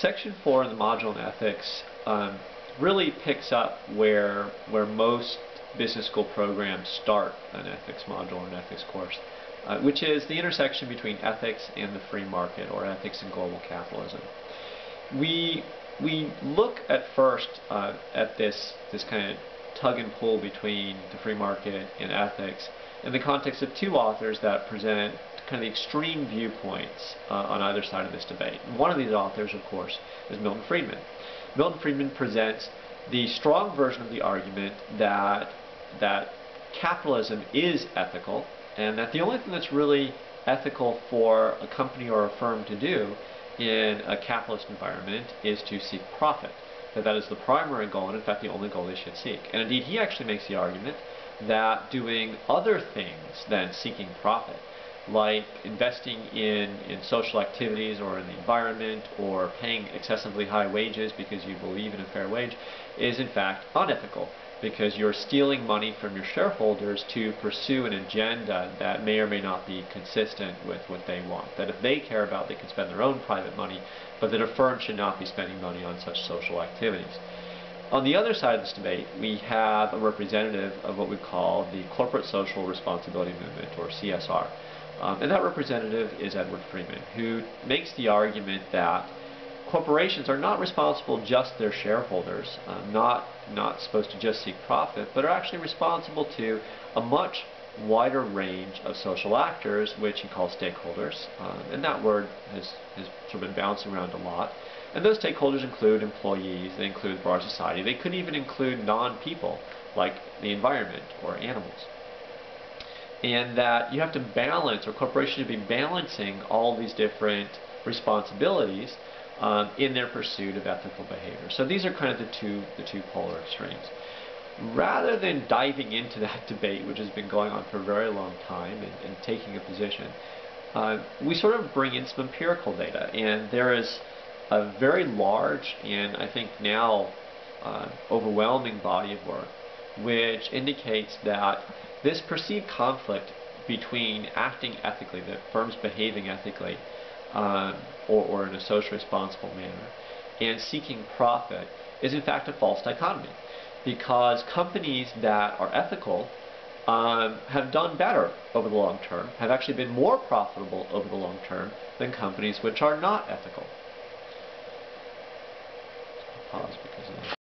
Section 4 in the module on ethics really picks up where most business school programs start an ethics module or an ethics course, which is the intersection between ethics and the free market, or ethics and global capitalism. We look at first at this kind of tug and pull between the free market and ethics in the context of two authors that present kind of the extreme viewpoints on either side of this debate. And one of these authors, of course, is Milton Friedman. Milton Friedman presents the strong version of the argument that capitalism is ethical, and that the only thing that's really ethical for a company or a firm to do in a capitalist environment is to seek profit. That is the primary goal, and in fact the only goal they should seek. And indeed he actually makes the argument that doing other things than seeking profit, like investing in social activities or in the environment, or paying excessively high wages because you believe in a fair wage, is in fact unethical, because you're stealing money from your shareholders to pursue an agenda that may or may not be consistent with what they want. That if they care about, they can spend their own private money, but that a firm should not be spending money on such social activities. On the other side of this debate, we have a representative of what we call the Corporate Social Responsibility Movement, or CSR. And that representative is Edward Friedman, who makes the argument that corporations are not responsible just their shareholders, not supposed to just seek profit, but are actually responsible to a much wider range of social actors, which he calls stakeholders. And that word has sort of been bouncing around a lot. And those stakeholders include employees, they include broader society, they could even include non-people, like the environment or animals. And that you have to balance, or corporations should be balancing all these different responsibilities in their pursuit of ethical behavior. So these are kind of the two polar extremes. Rather than diving into that debate, which has been going on for a very long time, and taking a position, we sort of bring in some empirical data. And there is a very large, and I think now overwhelming body of work, which indicates that this perceived conflict between acting ethically, that firms behaving ethically, or in a socially responsible manner, and seeking profit, is in fact a false dichotomy. Because companies that are ethical have done better over the long term, have actually been more profitable over the long term than companies which are not ethical. Pause because of